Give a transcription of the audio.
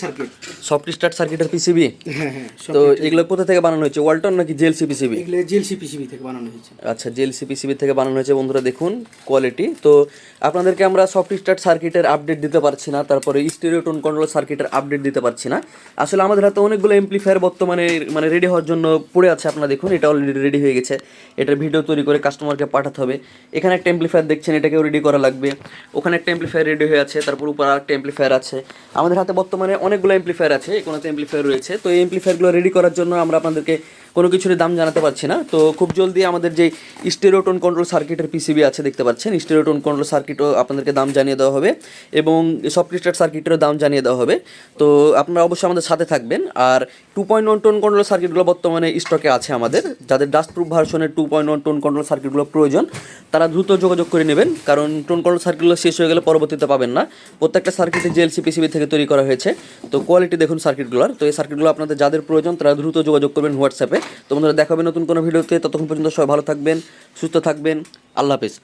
Circuit soft start সার্কিটের PCB. হ্যাঁ হ্যাঁ তো এগুলো কোথা থেকে বানানো হয়েছে, ওয়ালটন নাকি জেএলসি পিসিবি? এগুলো জিএলসি পিসিবি থেকে বানানো হয়েছে। আচ্ছা, জেএলসি পিসিবি থেকে বানানো হয়েছে। বন্ধুরা দেখুন কোয়ালিটি। তো আপনাদেরকে আমরা সফট স্টার্ট সার্কিটের আপডেট দিতে পারছি না, তারপরে স্টেরিও টোন কন্ট্রোল সার্কিটের আপডেট দিতে পারছি না। আসলে আমাদের হাতে অনেকগুলো এমপ্লিফায়ার বর্তমানে মানে রেডি হওয়ার জন্য পড়ে আছে। আপনারা দেখুন এটা অলরেডি রেডি হয়ে গেছে, এটার ভিডিও তৈরি করে কাস্টমারকে পাঠাতে হবে। এখানে একটা এমপ্লিফায়ার দেখছেন, এটাকেও রেডি করা লাগবে। ওখানে একটা এমপ্লিফায়ার রেডি হয়ে আছে, তারপর উপর একটা এমপ্লিফায়ার আছে। আমাদের হাতে বর্তমানে অনেকগুলো এমপ্লিফায়ার আছে, কোনোতে এমপ্লিফায়ার রয়েছে। তো এই এমপ্লিফায়ারগুলো রেডি করার জন্য আমরা আপনাদেরকে কোনো কিছুর দাম জানাতে পারছি না। তো খুব জলদি আমাদের যে স্টেরিও টোন কন্ট্রোল সার্কিটের পিসিবি আছে দেখতে পাচ্ছেন, স্টেরিও টোন কন্ট্রোল সার্কিটও আপনাদেরকে দাম জানিয়ে দেওয়া হবে এবং সফট স্টার্ট সার্কিটেরও দাম জানিয়ে দেওয়া হবে। তো আপনারা অবশ্যই আমাদের সাথে থাকবেন। আর 2.1 টোন কন্ট্রোল সার্কিটগুলো বর্তমানে স্টকে আছে আমাদের। যাদের ডাস্ট প্রুফ ভার্সনের 2.1 টোন কন্ট্রোল সার্কিটগুলো প্রয়োজন তারা দ্রুত যোগাযোগ করে নেবেন, কারণ টোন কন্ট্রোল সার্কিটগুলো শেষ হয়ে গেলে পরবর্তীতে পাবেন না। প্রত্যেকটা সার্কিটে জেএলসি পিসিবি থেকে তৈরি করা হয়েছে। তো কোয়ালিটি দেখুন সার্কিটগুলোর। তো এই সার্কিটগুলো আপনাদের যাদের প্রয়োজন তারা দ্রুত যোগাযোগ করবেন হোয়াটসঅ্যাপে। তো বন্ধুরা দেখাবেন নতুন কোনো ভিডিওতে। ততক্ষণ পর্যন্ত সবাই ভালো থাকবেন, সুস্থ থাকবেন। আল্লাহ হাফেজ।